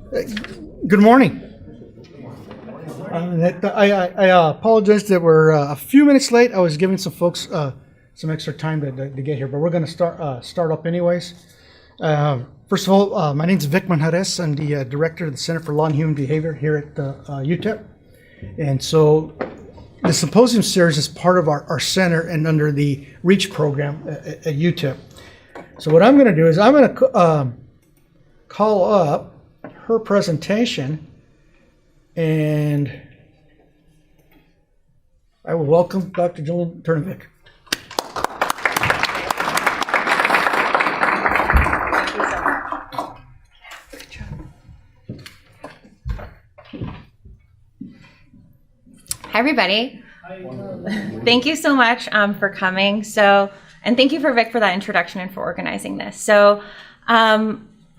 Good morning. I apologize that we're a few minutes late. I was giving some folks some extra time to get here, but we're going to start up anyways. First of all, my name is Vic Manjarres. I'm the director of the Center for Law and Human Behavior here at UTEP. And so the Symposium series is part of our center and under the REACH program at UTEP. So what I'm going to do is I'm going to call up her presentation, and I will welcome Dr. Julian Turnovic. Hi, everybody. Thank you so much for coming. And thank you for Vic for that introduction and for organizing this. So,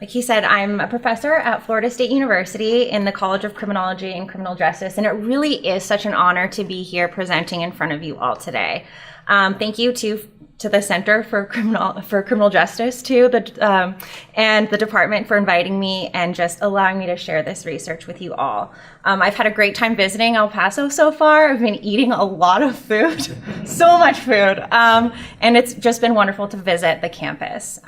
like he said, I'm a professor at Florida State University in the College of Criminology and Criminal Justice, and it really is such an honor to be here presenting in front of you all today. Thank you to the Center for Criminal Justice and the department for inviting me and just allowing me to share this research with you all. I've had a great time visiting El Paso so far. I've been eating a lot of food, so much food, and it's just been wonderful to visit the campus.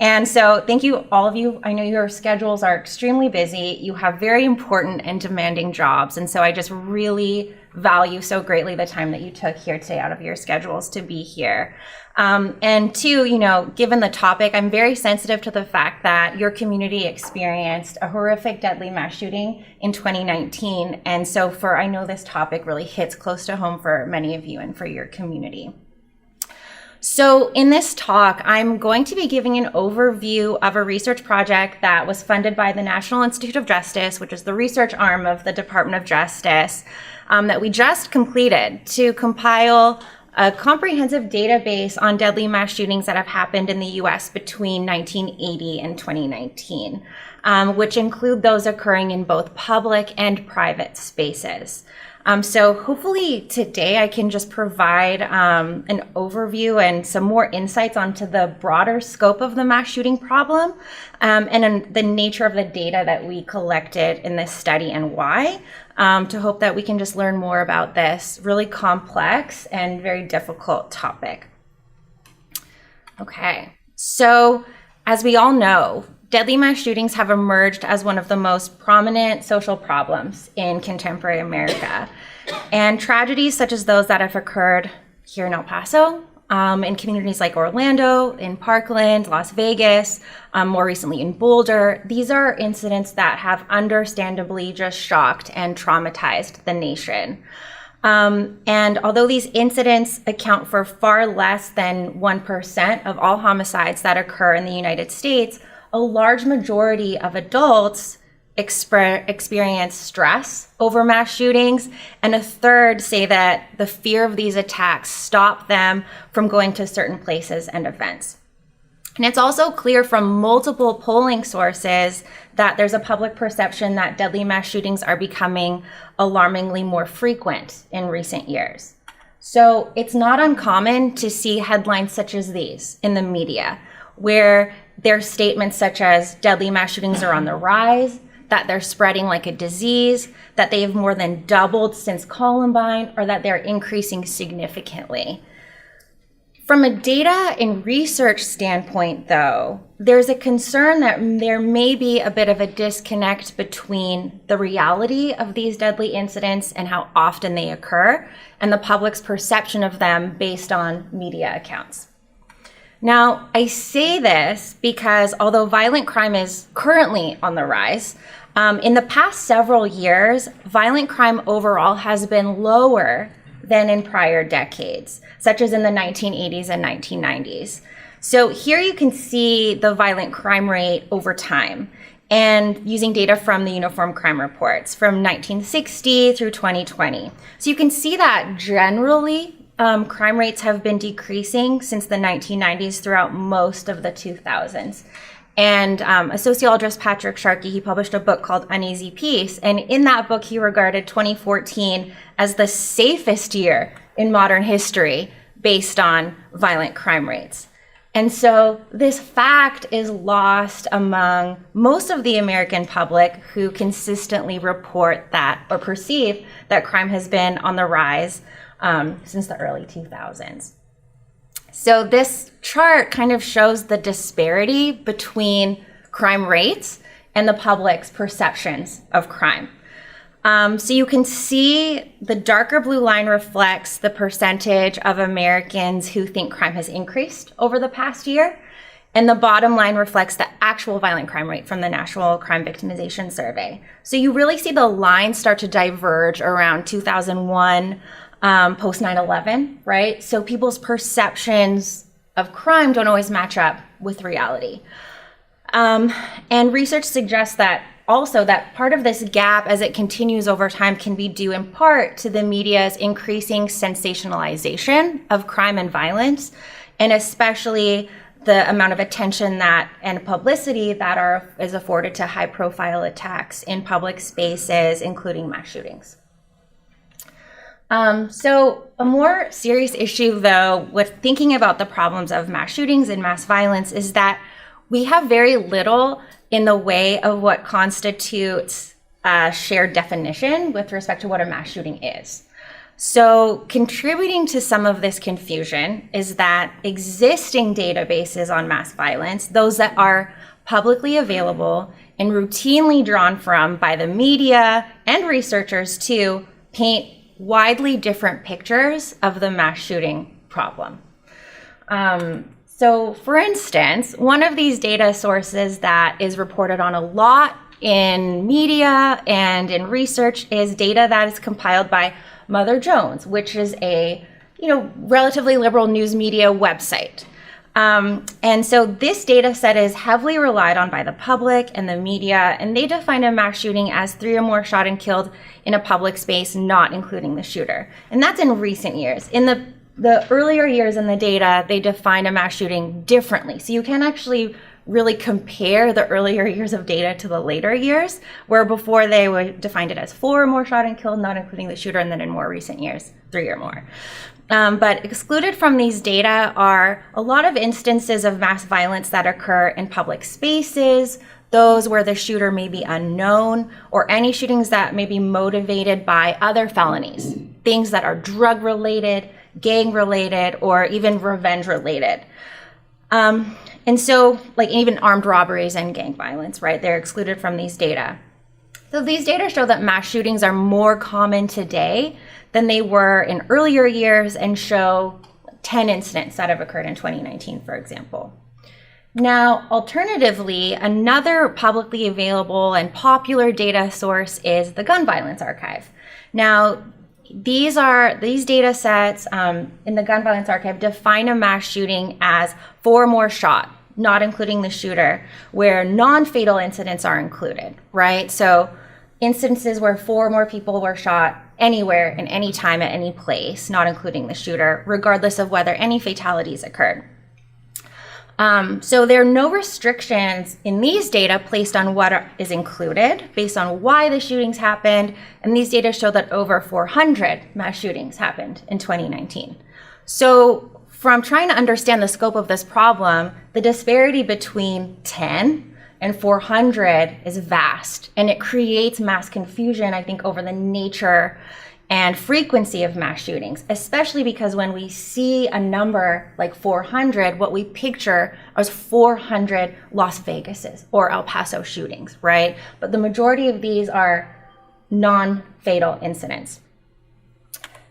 And so thank you, all of you. I know your schedules are extremely busy. You have very important and demanding jobs. And so I just really value so greatly the time that you took here today out of your schedules to be here. And two, given the topic, I'm very sensitive to the fact that your community experienced a horrific deadly mass shooting in 2019. And so I know this topic really hits close to home for many of you and for your community. So in this talk, I'm going to be giving an overview of a research project that was funded by the National Institute of Justice, which is the research arm of the Department of Justice, that we just completed to compile a comprehensive database on deadly mass shootings that have happened in the US between 1980 and 2019, which include those occurring in both public and private spaces. So hopefully today I can just provide an overview and some more insights onto the broader scope of the mass shooting problem and the nature of the data that we collected in this study and why, to hope that we can just learn more about this really complex and very difficult topic. Okay, so as we all know, deadly mass shootings have emerged as one of the most prominent social problems in contemporary America. And tragedies such as those that have occurred here in El Paso, in communities like Orlando, in Parkland, Las Vegas, more recently in Boulder, these are incidents that have understandably just shocked and traumatized the nation. And although these incidents account for far less than 1% of all homicides that occur in the United States, a large majority of adults experience stress over mass shootings, and a third say that the fear of these attacks stop them from going to certain places and events. And it's also clear from multiple polling sources that there's a public perception that deadly mass shootings are becoming alarmingly more frequent in recent years. So it's not uncommon to see headlines such as these in the media, where there's statements such as deadly mass shootings are on the rise, that they're spreading like a disease, that they have more than doubled since Columbine, or that they're increasing significantly. From a data and research standpoint, though, there's a concern that there may be a bit of a disconnect between the reality of these deadly incidents and how often they occur, and the public's perception of them based on media accounts. Now, I say this because although violent crime is currently on the rise, in the past several years, violent crime overall has been lower than in prior decades, such as in the 1980s and 1990s. So here you can see the violent crime rate over time, and using data from the Uniform Crime Reports from 1960 through 2020. So you can see that generally, crime rates have been decreasing since the 1990s throughout most of the 2000s. And a sociologist, Patrick Sharkey, he published a book called Uneasy Peace. And in that book, he regarded 2014 as the safest year in modern history based on violent crime rates. And so this fact is lost among most of the American public who consistently report that or perceive that crime has been on the rise since the early 2000s. So this chart kind of shows the disparity between crime rates and the public's perceptions of crime. So you can see the darker blue line reflects the percentage of Americans who think crime has increased over the past year. And the bottom line reflects the actual violent crime rate from the National Crime Victimization Survey. So you really see the lines start to diverge around 2001, post 9/11, right? So people's perceptions of crime don't always match up with reality. And research suggests that also that part of this gap as it continues over time can be due in part to the media's increasing sensationalization of crime and violence, and especially the amount of attention that and publicity that is afforded to high profile attacks in public spaces, including mass shootings. So a more serious issue, though, with thinking about the problems of mass shootings and mass violence is that we have very little in the way of what constitutes a shared definition with respect to what a mass shooting is. So contributing to some of this confusion is that existing databases on mass violence, those that are publicly available and routinely drawn from by the media and researchers too, paint widely different pictures of the mass shooting problem. So for instance, one of these data sources that is reported on a lot in media and in research is data that is compiled by Mother Jones, which is a relatively liberal news media website. And so this data set is heavily relied on by the public and the media, and they define a mass shooting as 3 or more shot and killed in a public space, not including the shooter. And that's in recent years. In the earlier years in the data, they define a mass shooting differently. So you can actually really compare the earlier years of data to the later years, where before they would defined it as 4 or more shot and killed, not including the shooter, and then in more recent years, 3 or more. But excluded from these data are a lot of instances of mass violence that occur in public spaces, those where the shooter may be unknown, or any shootings that may be motivated by other felonies, things that are drug-related, gang-related, or even revenge-related. And so, like even armed robberies and gang violence, right? They're excluded from these data. So these data show that mass shootings are more common today than they were in earlier years and show 10 incidents that have occurred in 2019, for example. Now, alternatively, another publicly available and popular data source is the Gun Violence Archive. Now, these data sets in the Gun Violence Archive define a mass shooting as 4 or more shot, not including the shooter, where non-fatal incidents are included, right? So instances where 4 or more people were shot anywhere, in any time, at any place, not including the shooter, regardless of whether any fatalities occurred. So there are no restrictions in these data placed on what is included based on why the shootings happened, and these data show that over 400 mass shootings happened in 2019. So from trying to understand the scope of this problem, the disparity between 10 and 400 is vast, and it creates mass confusion, I think, over the nature and frequency of mass shootings, especially because when we see a number like 400, what we picture is 400 Las Vegases or El Paso shootings, right? But the majority of these are non-fatal incidents.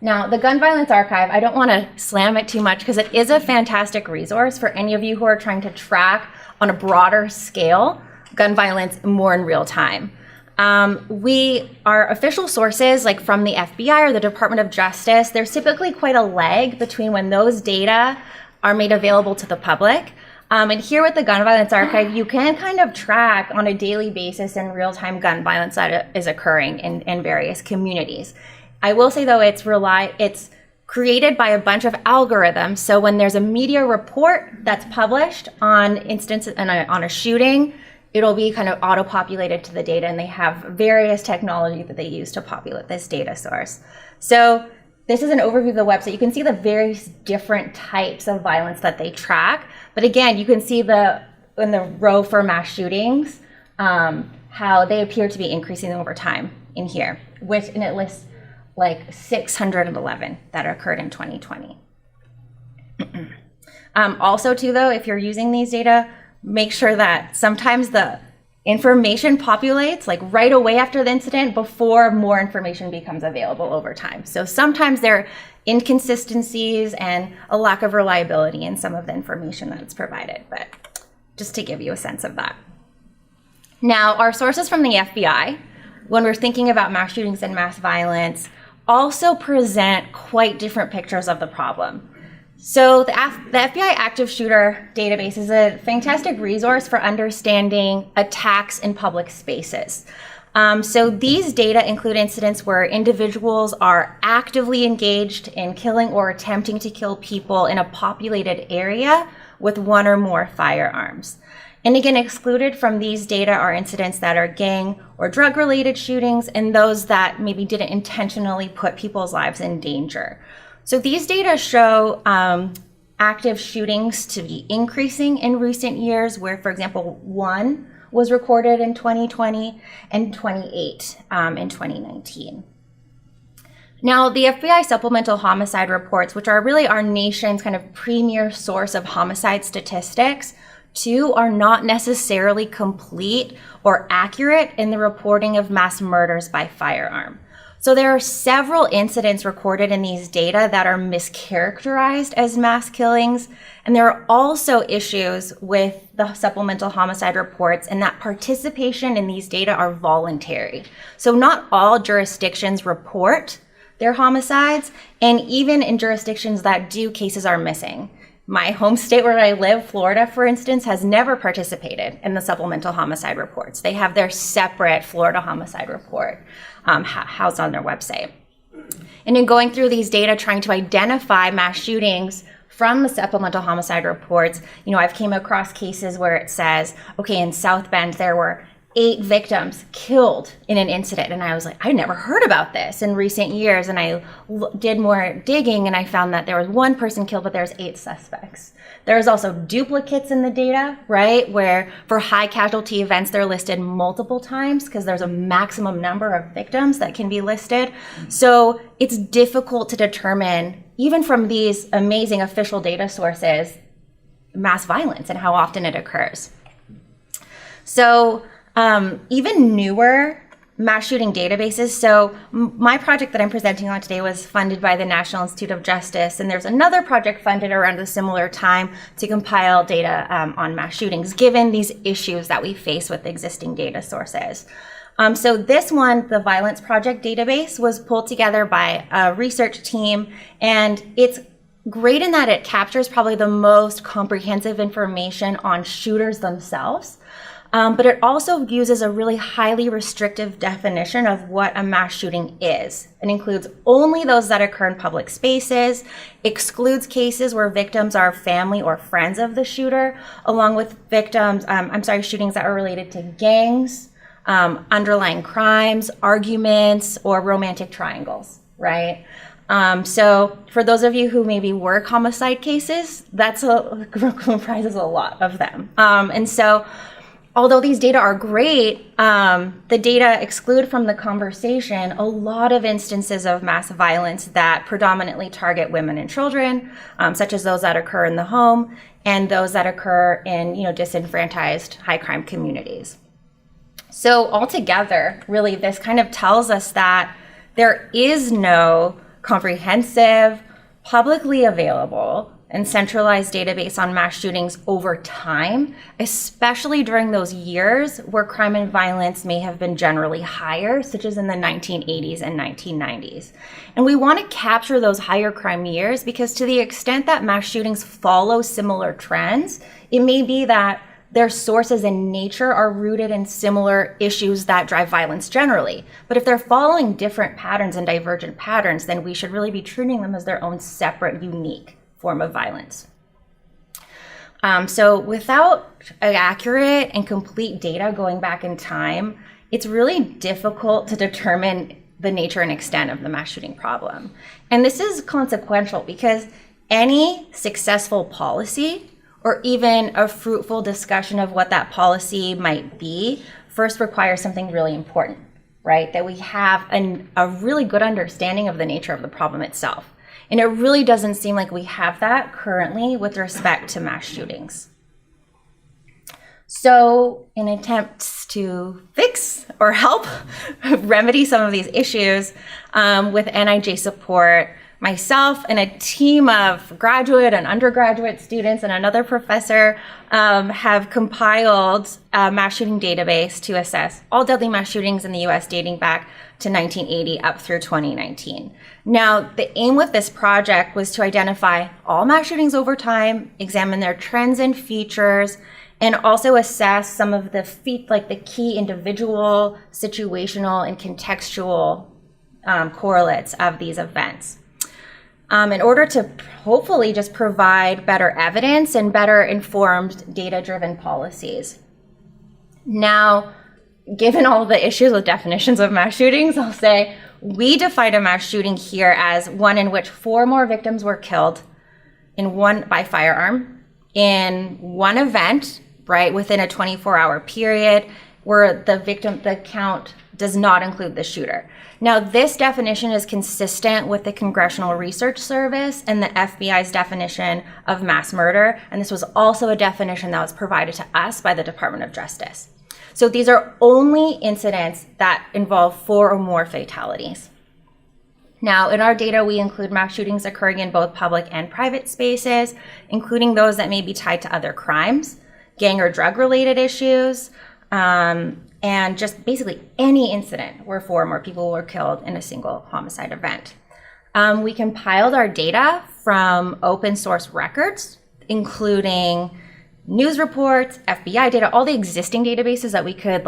Now, the Gun Violence Archive, I don't want to slam it too much because it is a fantastic resource for any of you who are trying to track on a broader scale gun violence more in real time. Our official sources, like from the FBI or the Department of Justice, there's typically quite a lag between when those data are made available to the public. And here with the Gun Violence Archive, you can kind of track on a daily basis in real-time gun violence that is occurring in various communities. I will say, though, it's created by a bunch of algorithms. So when there's a media report that's published on instances on a shooting, it'll be kind of auto-populated to the data, and they have various technology that they use to populate this data source. So this is an overview of the website. You can see the various different types of violence that they track. But again, you can see in the row for mass shootings, how they appear to be increasing over time in here, and it lists like 611 that occurred in 2020. Also too though, if you're using these data, make sure that sometimes the information populates like right away after the incident before more information becomes available over time. So sometimes there are inconsistencies and a lack of reliability in some of the information that's provided, but just to give you a sense of that. Now, our sources from the FBI, when we're thinking about mass shootings and mass violence, also present quite different pictures of the problem. So the FBI Active Shooter Database is a fantastic resource for understanding attacks in public spaces. So these data include incidents where individuals are actively engaged in killing or attempting to kill people in a populated area with one or more firearms. And again, excluded from these data are incidents that are gang or drug-related shootings and those that maybe didn't intentionally put people's lives in danger. So these data show active shootings to be increasing in recent years, where, for example, 1 was recorded in 2020 and 28 in 2019. Now, the FBI supplemental homicide reports, which are really our nation's kind of premier source of homicide statistics, too, are not necessarily complete or accurate in the reporting of mass murders by firearm. So there are several incidents recorded in these data that are mischaracterized as mass killings. And there are also issues with the supplemental homicide reports and that participation in these data are voluntary. So not all jurisdictions report their homicides, and even in jurisdictions that do, cases are missing. My home state where I live, Florida, for instance, has never participated in the supplemental homicide reports. They have their separate Florida homicide report housed on their website. And in going through these data, trying to identify mass shootings from the supplemental homicide reports, I've came across cases where it says, okay, in South Bend, there were 8 victims killed in an incident. And I was like, I never heard about this in recent years. And I did more digging and I found that there was 1 person killed, but there's 8 suspects. There's also duplicates in the data, right? Where for high casualty events, they're listed multiple times because there's a maximum number of victims that can be listed. So it's difficult to determine, even from these amazing official data sources, mass violence and how often it occurs. So even newer mass shooting databases. So my project that I'm presenting on today was funded by the National Institute of Justice, and there's another project funded around a similar time to compile data on mass shootings, given these issues that we face with existing data sources. So this one, the Violence Project database, was pulled together by a research team, and it's great in that it captures probably the most comprehensive information on shooters themselves. But it also uses a really highly restrictive definition of what a mass shooting is. It includes only those that occur in public spaces, excludes cases where victims are family or friends of the shooter, along with shootings that are related to gangs, underlying crimes, arguments, or romantic triangles, right? So for those of you who maybe work homicide cases, comprises a lot of them. And so although these data are great, the data exclude from the conversation a lot of instances of mass violence that predominantly target women and children, such as those that occur in the home and those that occur in disenfranchised high crime communities. So altogether, really, this kind of tells us that there is no comprehensive, publicly available, and centralized database on mass shootings over time, especially during those years where crime and violence may have been generally higher, such as in the 1980s and 1990s. And we want to capture those higher crime years because to the extent that mass shootings follow similar trends, it may be that their sources in nature are rooted in similar issues that drive violence generally. But if they're following different patterns and divergent patterns, then we should really be treating them as their own separate, unique form of violence. So without accurate and complete data going back in time, it's really difficult to determine the nature and extent of the mass shooting problem. And this is consequential because any successful policy or even a fruitful discussion of what that policy might be first requires something really important, right? That we have a really good understanding of the nature of the problem itself. And it really doesn't seem like we have that currently with respect to mass shootings. So in attempts to fix or help remedy some of these issues with NIJ support, myself and a team of graduate and undergraduate students and another professor have compiled a mass shooting database to assess all deadly mass shootings in the US dating back to 1980 up through 2019. Now, the aim with this project was to identify all mass shootings over time, examine their trends and features, and also assess some of the key individual, situational, and contextual correlates of these events. In order to hopefully just provide better evidence and better informed data-driven policies. Now, given all the issues with definitions of mass shootings, I'll say we define a mass shooting here as one in which 4 or more victims were killed by firearm in one event, right, within a 24-hour period where the count does not include the shooter. Now, this definition is consistent with the Congressional Research Service and the FBI's definition of mass murder, and this was also a definition that was provided to us by the Department of Justice. So these are only incidents that involve 4 or more fatalities. Now, in our data, we include mass shootings occurring in both public and private spaces, including those that may be tied to other crimes, gang or drug-related issues, and just basically any incident where 4 or more people were killed in a single homicide event. We compiled our data from open source records, including news reports, FBI data, all the existing databases that we could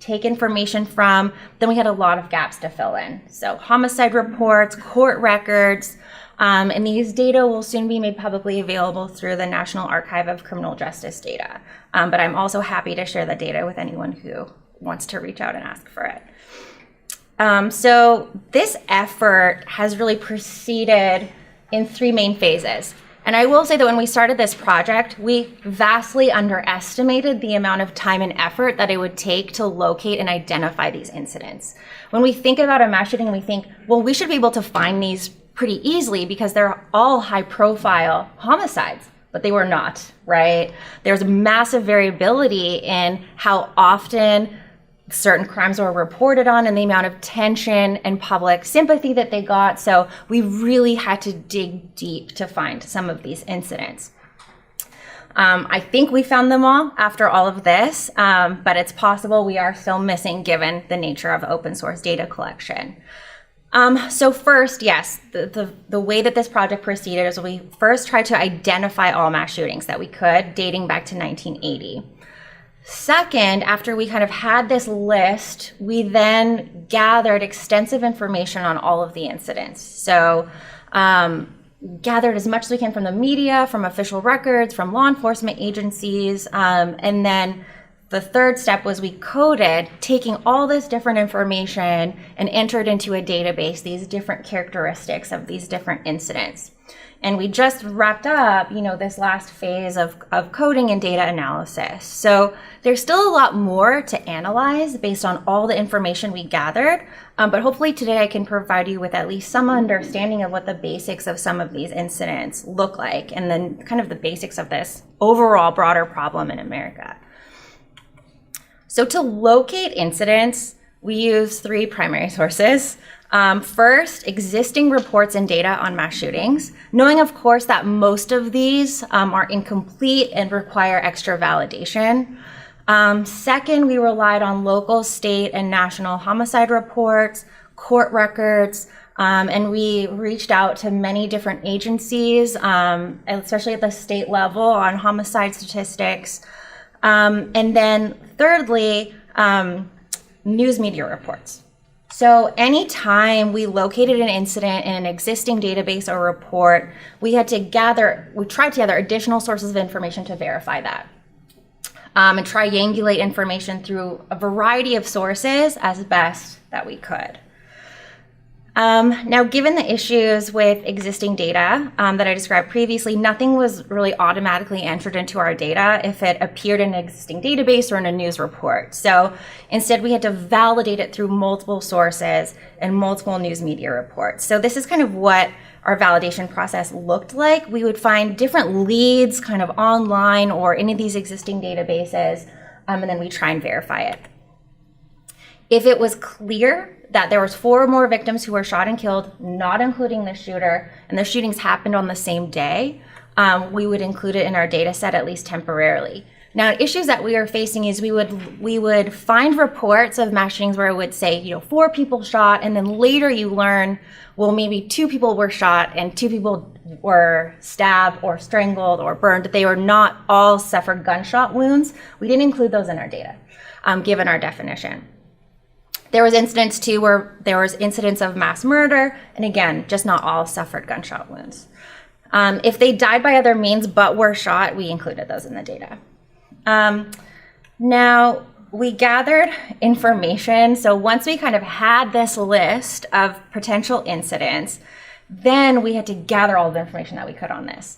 take information from. Then we had a lot of gaps to fill in. So homicide reports, court records, and these data will soon be made publicly available through the National Archive of Criminal Justice Data. But I'm also happy to share the data with anyone who wants to reach out and ask for it. So this effort has really proceeded in 3 main phases. And I will say that when we started this project, we vastly underestimated the amount of time and effort that it would take to locate and identify these incidents. When we think about a mass shooting, we think, well, we should be able to find these pretty easily because they're all high-profile homicides, but they were not, right? There's massive variability in how often certain crimes were reported on and the amount of tension and public sympathy that they got. So we really had to dig deep to find some of these incidents. I think we found them all after all of this, but it's possible we are still missing given the nature of open source data collection. So first, yes, the way that this project proceeded is we first tried to identify all mass shootings that we could, dating back to 1980. Second, after we kind of had this list, we then gathered extensive information on all of the incidents. So gathered as much as we can from the media, from official records, from law enforcement agencies, and then the third step was we coded, taking all this different information and entered into a database these different characteristics of these different incidents. And we just wrapped up, this last phase of coding and data analysis. So there's still a lot more to analyze based on all the information we gathered, but hopefully today I can provide you with at least some understanding of what the basics of some of these incidents look like, and then kind of the basics of this overall broader problem in America. So to locate incidents, we use 3 primary sources. First, existing reports and data on mass shootings, knowing, of course, that most of these are incomplete and require extra validation. Second, we relied on local, state, and national homicide reports, court records, and we reached out to many different agencies, especially at the state level on homicide statistics. And then thirdly, news media reports. So anytime we located an incident in an existing database or report, we tried to gather additional sources of information to verify that. And triangulate information through a variety of sources as best that we could. Now, given the issues with existing data that I described previously, nothing was really automatically entered into our data if it appeared in an existing database or in a news report. So instead, we had to validate it through multiple sources and multiple news media reports. So this is kind of what our validation process looked like. We would find different leads kind of online or any of these existing databases, and then we try and verify it. If it was clear that there was 4 or more victims who were shot and killed, not including the shooter, and the shootings happened on the same day, we would include it in our data set at least temporarily. Now, issues that we are facing is we would find reports of mass shootings where it would say, 4 people shot, and then later you learn, well, maybe 2 people were shot and 2 people were stabbed or strangled or burned. They were not all suffered gunshot wounds. We didn't include those in our data, given our definition. There was incidents too where there was incidents of mass murder, and again, just not all suffered gunshot wounds. If they died by other means but were shot, we included those in the data. Now, we gathered information. So once we kind of had this list of potential incidents, then we had to gather all the information that we could on this.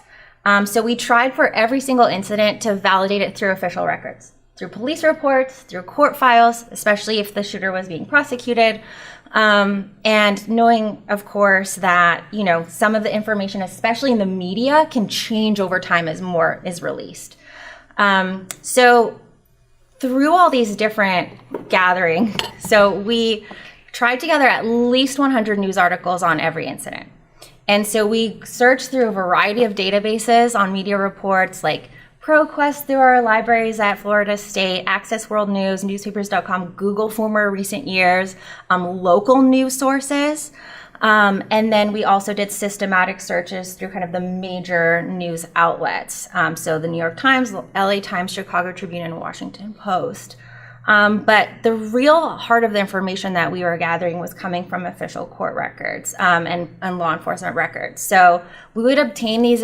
So we tried for every single incident to validate it through official records, through police reports, through court files, especially if the shooter was being prosecuted, and knowing, of course, that some of the information, especially in the media, can change over time as more is released. So through all these different gatherings, so we tried to gather at least 100 news articles on every incident. And so we searched through a variety of databases on media reports like ProQuest through our libraries at Florida State, Access World News, newspapers.com, Google for more recent years, local news sources. And then we also did systematic searches through kind of the major news outlets. So the New York Times, LA Times, Chicago Tribune, and Washington Post. But the real heart of the information that we were gathering was coming from official court records and law enforcement records. So we would obtain these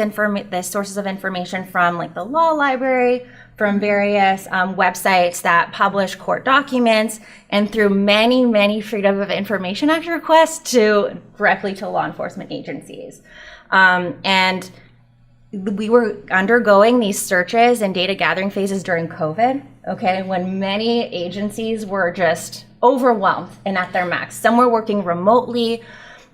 sources of information from like the law library, from various websites that publish court documents, and through many, many Freedom of Information Act requests directly to law enforcement agencies. And we were undergoing these searches and data gathering phases during COVID, when many agencies were just overwhelmed and at their max. Some were working remotely,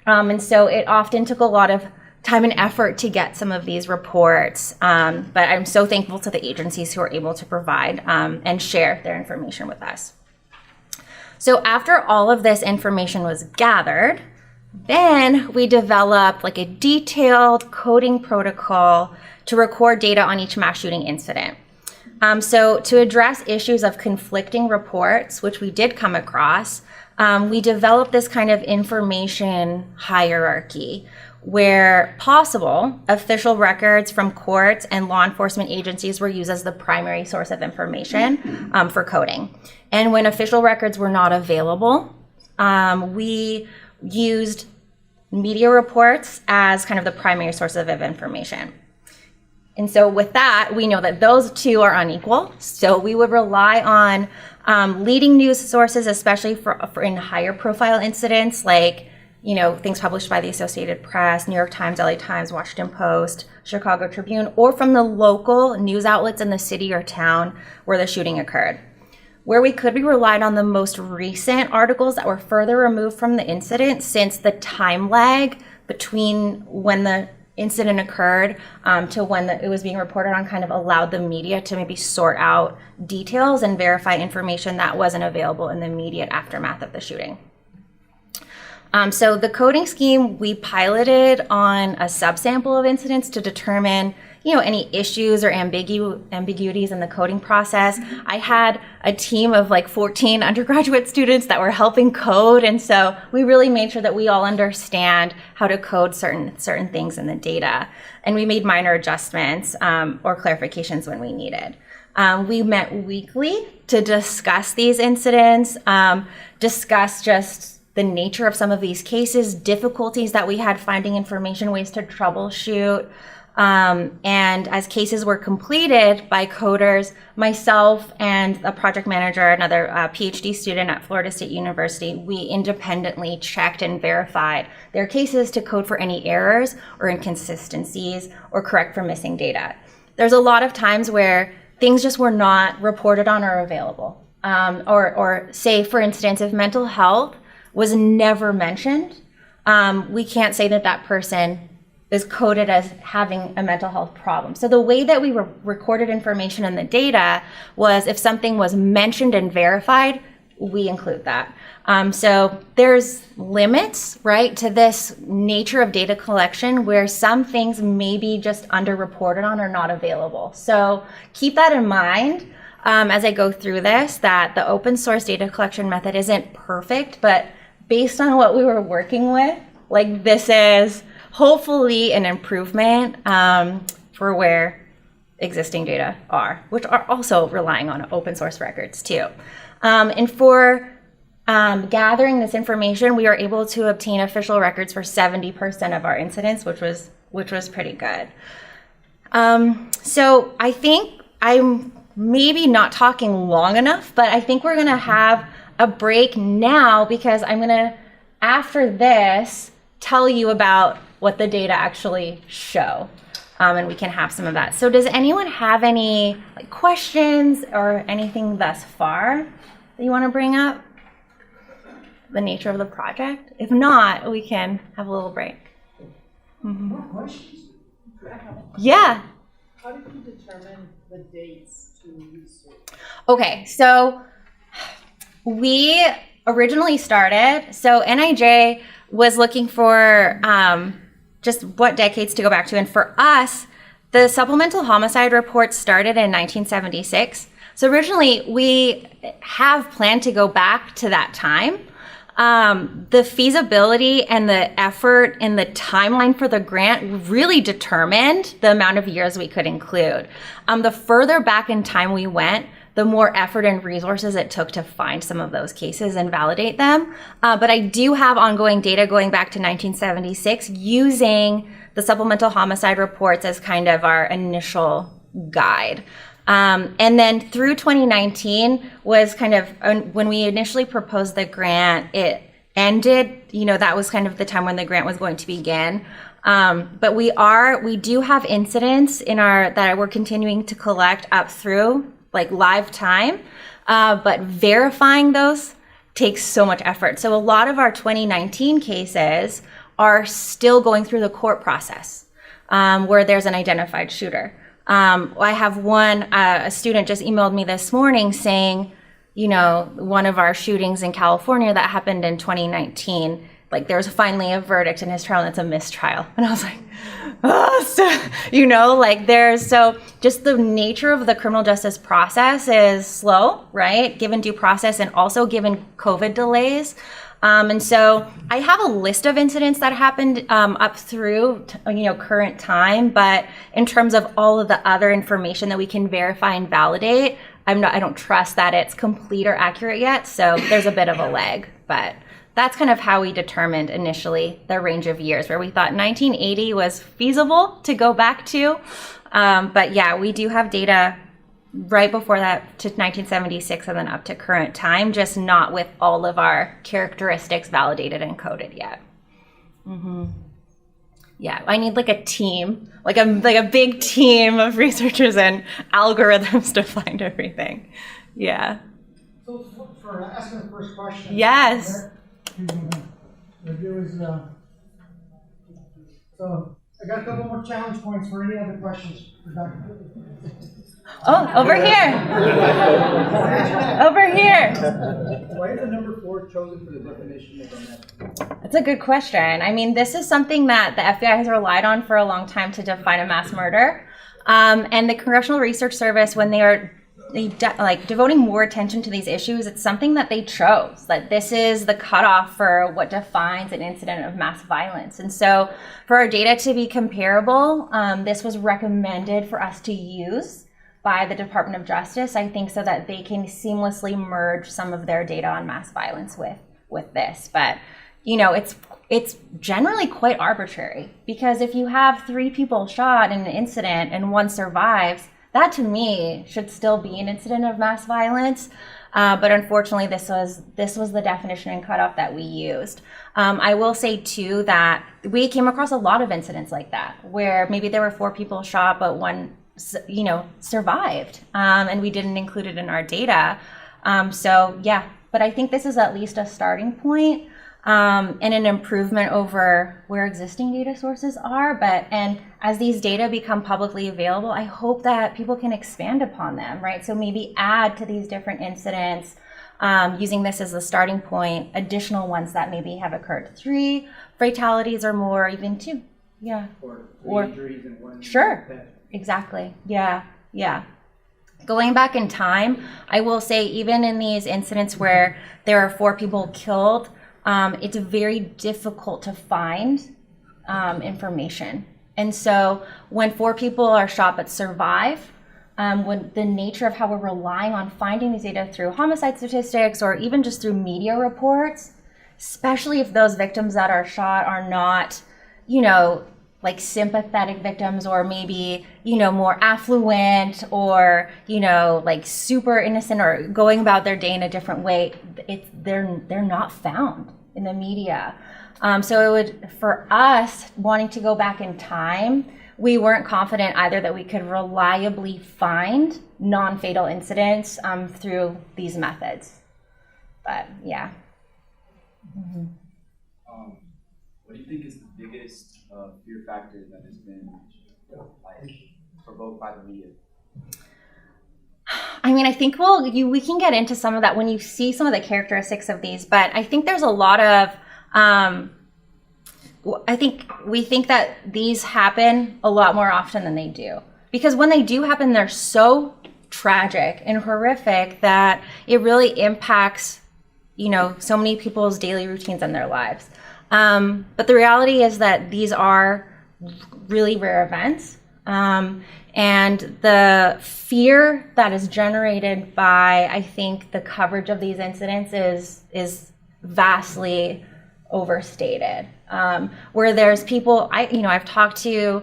and so it often took a lot of time and effort to get some of these reports. But I'm so thankful to the agencies who are able to provide and share their information with us. So after all of this information was gathered, then we developed like a detailed coding protocol to record data on each mass shooting incident. So to address issues of conflicting reports, which we did come across, we developed this kind of information hierarchy where possible, official records from courts and law enforcement agencies were used as the primary source of information for coding. And when official records were not available, we used media reports as kind of the primary source of information. And so with that, we know that those two are unequal. So we would rely on leading news sources, especially for in higher profile incidents like things published by the Associated Press, New York Times, LA Times, Washington Post, Chicago Tribune, or from the local news outlets in the city or town where the shooting occurred. Where we could be relied on the most recent articles that were further removed from the incident, since the time lag between when the incident occurred to when it was being reported on kind of allowed the media to maybe sort out details and verify information that wasn't available in the immediate aftermath of the shooting. So the coding scheme, we piloted on a subsample of incidents to determine any issues or ambiguities in the coding process. I had a team of like 14 undergraduate students that were helping code, and so we really made sure that we all understand how to code certain things in the data, and we made minor adjustments or clarifications when we needed. We met weekly to discuss these incidents, discuss just the nature of some of these cases, difficulties that we had finding information, ways to troubleshoot, And as cases were completed by coders, myself and a project manager, another PhD student at Florida State University, we independently checked and verified their cases to code for any errors or inconsistencies or correct for missing data. There's a lot of times where things just were not reported on or available. Or say, for instance, if mental health was never mentioned, we can't say that that person is coded as having a mental health problem. So the way that we recorded information in the data was if something was mentioned and verified, we include that. So there's limits, right, to this nature of data collection where some things may be just underreported on or not available. So keep that in mind as I go through this, that the open source data collection method isn't perfect, but based on what we were working with, like this is hopefully an improvement for where existing data are, which are also relying on open source records too. And for gathering this information, we were able to obtain official records for 70% of our incidents, which was pretty good. So I think I'm maybe not talking long enough, but I think we're gonna have a break now because I'm gonna, after this, tell you about what the data actually show, and we can have some of that. So does anyone have any questions or anything thus far that you want to bring up? The nature of the project? If not, we can have a little break. More questions? Yeah. How did you determine the dates to research? Okay, so we originally started, so NIJ was looking for just what decades to go back to. And for us, the supplemental homicide report started in 1976. So originally, we have planned to go back to that time. The feasibility and the effort and the timeline for the grant really determined the amount of years we could include. The further back in time we went, the more effort and resources it took to find some of those cases and validate them. But I do have ongoing data going back to 1976 using the supplemental homicide reports as kind of our initial guide. And then through 2019 was kind of, when we initially proposed the grant, it ended, that was kind of the time when the grant was going to begin. But we do have incidents that we're continuing to collect up through live time, but verifying those takes so much effort. So a lot of our 2019 cases are still going through the court process where there's an identified shooter. I have a student just emailed me this morning saying, one of our shootings in California that happened in 2019, there was finally a verdict in his trial and it's a mistrial. And I was like, so just the nature of the criminal justice process is slow, right? Given due process and also given COVID delays. And so I have a list of incidents that happened up through, current time. But in terms of all of the other information that we can verify and validate, I don't trust that it's complete or accurate yet. So there's a bit of a lag, but that's kind of how we determined initially the range of years, where we thought 1980 was feasible to go back to. But yeah, we do have data right before that to 1976 and then up to current time, just not with all of our characteristics validated and coded yet. Mm-hmm. Yeah, I need a team, a big team of researchers and algorithms to find everything. Yeah. So for asking the first question. Yes. So I got a couple more challenge points for any other questions for Dr. Oh, over here. Over here. Why is the number 4 chosen for the definition of a method? That's a good question. I mean, this is something that the FBI has relied on for a long time to define a mass murder. And the Congressional Research Service, when they are devoting more attention to these issues, it's something that they chose. That this is the cutoff for what defines an incident of mass violence. And so for our data to be comparable, this was recommended for us to use by the Department of Justice, I think, so that they can seamlessly merge some of their data on mass violence with this. But it's generally quite arbitrary, because if you have 3 people shot in an incident and 1 survives, that to me should still be an incident of mass violence. But unfortunately, this was the definition and cutoff that we used. I will say too that we came across a lot of incidents like that, where maybe there were 4 people shot, but 1, survived, and we didn't include it in our data. So yeah, but I think this is at least a starting point. And an improvement over where existing data sources are. And as these data become publicly available, I hope that people can expand upon them, right? So maybe add to these different incidents, using this as the starting point, additional ones that maybe have occurred, 3 fatalities or more, even 2. Yeah. Or injuries and 1 Sure. death. Exactly. Yeah. Going back in time, I will say even in these incidents where there are 4 people killed, it's very difficult to find information. And so when 4 people are shot but survive, when the nature of how we're relying on finding these data through homicide statistics or even just through media reports, especially if those victims that are shot are not, like sympathetic victims, or maybe, more affluent, or, like super innocent, or going about their day in a different way, they're not found in the media. So it would, for us, wanting to go back in time, we weren't confident either that we could reliably find non-fatal incidents through these methods. But yeah. Mm-hmm. What do you think is the biggest fear factor that has been provoked by the media? I mean, I think we can get into some of that when you see some of the characteristics of these, but I think there's a lot of, we think that these happen a lot more often than they do. Because when they do happen, they're so tragic and horrific that it really impacts, so many people's daily routines and their lives. But the reality is that these are really rare events. And the fear that is generated by, I think, the coverage of these incidents is vastly overstated. Where there's people, I've talked to,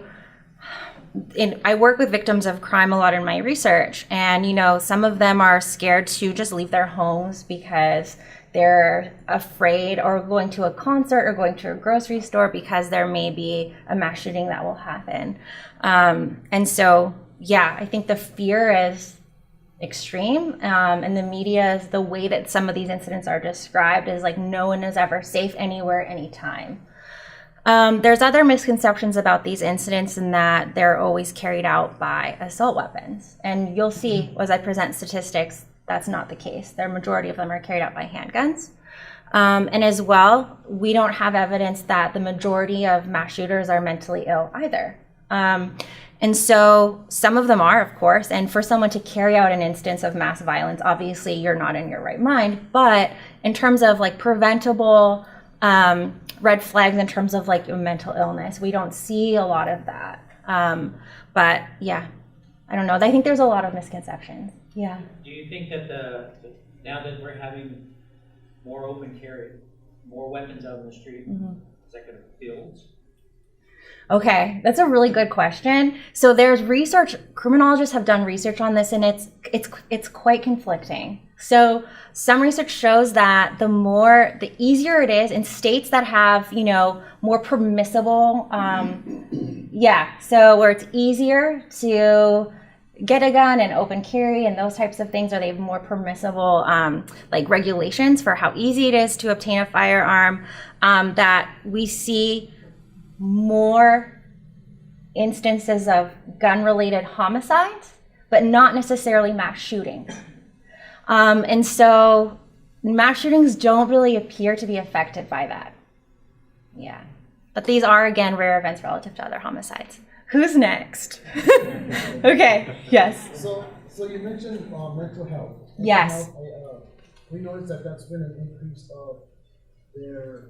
I work with victims of crime a lot in my research, and some of them are scared to just leave their homes because they're afraid, or going to a concert or going to a grocery store because there may be a mass shooting that will happen. And so, yeah, I think the fear is extreme, and the media, is the way that some of these incidents are described, is like no one is ever safe anywhere, anytime. There's other misconceptions about these incidents in that they're always carried out by assault weapons. And you'll see as I present statistics, that's not the case. The majority of them are carried out by handguns. And as well, we don't have evidence that the majority of mass shooters are mentally ill either. And so some of them are, of course, and for someone to carry out an instance of mass violence, obviously you're not in your right mind. But in terms of like preventable red flags, in terms of like mental illness, we don't see a lot of that. But yeah, I don't know. I think there's a lot of misconceptions. Yeah. Do you think that now that we're having more open carry, more weapons out in the street, is that going to build? Okay, that's a really good question. So there's research, criminologists have done research on this, and it's quite conflicting. So some research shows that the easier it is in states that have, more permissible, so where it's easier to get a gun and open carry and those types of things, or they have more permissible like regulations for how easy it is to obtain a firearm, that we see more instances of gun-related homicides, but not necessarily mass shootings. And so mass shootings don't really appear to be affected by that. Yeah. But these are, again, rare events relative to other homicides. Who's next? Okay, yes. So you mentioned mental health. Yes. We noticed that that's been an increase of their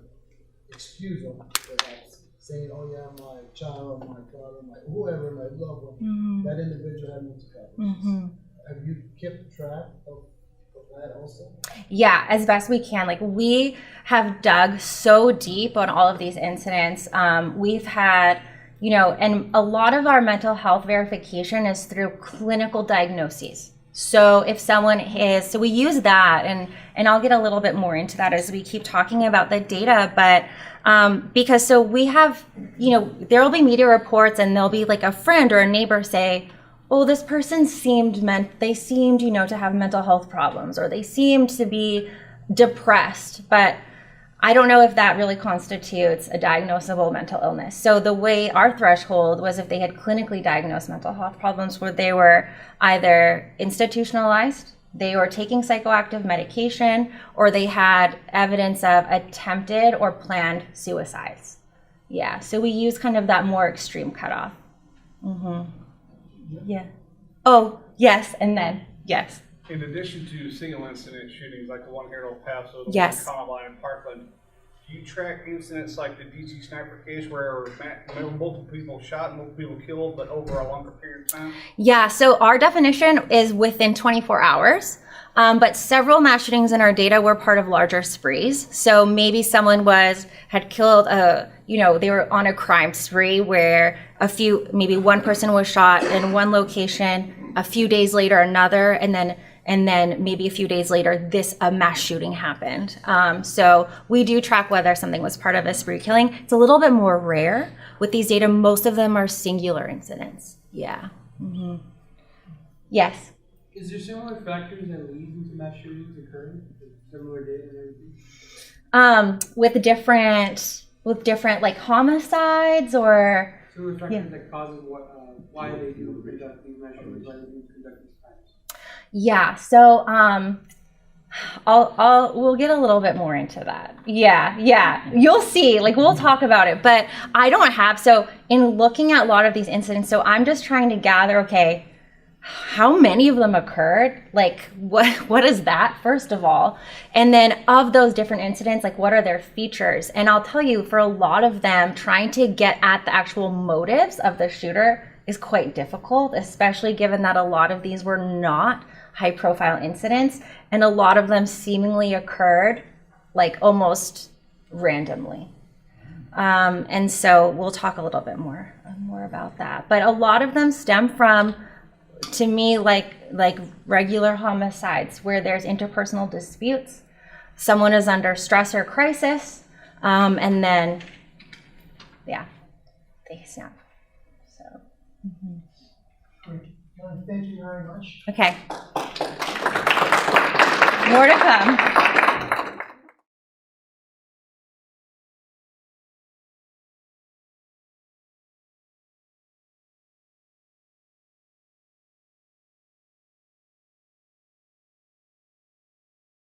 excuse of perhaps saying, "Oh yeah, my child, my daughter, my whoever, my loved one, that individual had mental health." Have you kept track of that also? Yeah, as best we can. Like, we have dug so deep on all of these incidents. We've had, you know, and a lot of our mental health verification is through clinical diagnoses. So if someone is, so we use that, and I'll get a little bit more into that as we keep talking about the data, but because so we have, you know, there will be media reports and there'll be like a friend or a neighbor say, oh, this person seemed, you know, to have mental health problems, or they seemed to be depressed, but I don't know if that really constitutes a diagnosable mental illness. So the way our threshold was if they had clinically diagnosed mental health problems where they were either institutionalized, they were taking psychoactive medication, or they had evidence of attempted or planned suicides. Yeah, so we use kind of that more extreme cutoff. Yeah. Oh, yes, and then, yes. In addition to single incident shootings like the one here in El Paso, the Yes. one in Columbine and Parkland, do you track incidents like the DC sniper case where multiple people shot and multiple people killed, but over a longer period of time? Yeah, so our definition is within 24 hours, but several mass shootings in our data were part of larger sprees. So maybe someone had killed they were on a crime spree where maybe one person was shot in one location, a few days later another, and then maybe a few days later a mass shooting happened. So we do track whether something was part of a spree killing. It's a little bit more rare with these data. Most of them are singular incidents. Yeah. Yes. Is there similar factors that lead into mass shootings occurring? Similar data and everything? With different like homicides or Similar factors that causes why they do conduct these mass shootings, why they do conduct these crimes? yeah. So we'll get a little bit more into that. Yeah. You'll see. Like we'll talk about it, but I don't have. So in looking at a lot of these incidents, so I'm just trying to gather. Okay. How many of them occurred? Like, what is that, first of all? And then of those different incidents, like, what are their features? And I'll tell you, for a lot of them, trying to get at the actual motives of the shooter is quite difficult, especially given that a lot of these were not high-profile incidents, and a lot of them seemingly occurred, like, almost randomly. And so we'll talk a little bit more about that. But a lot of them stem from, to me, like regular homicides where there's interpersonal disputes, someone is under stress or crisis, and then they snap. So Thank you very much. okay, more to come.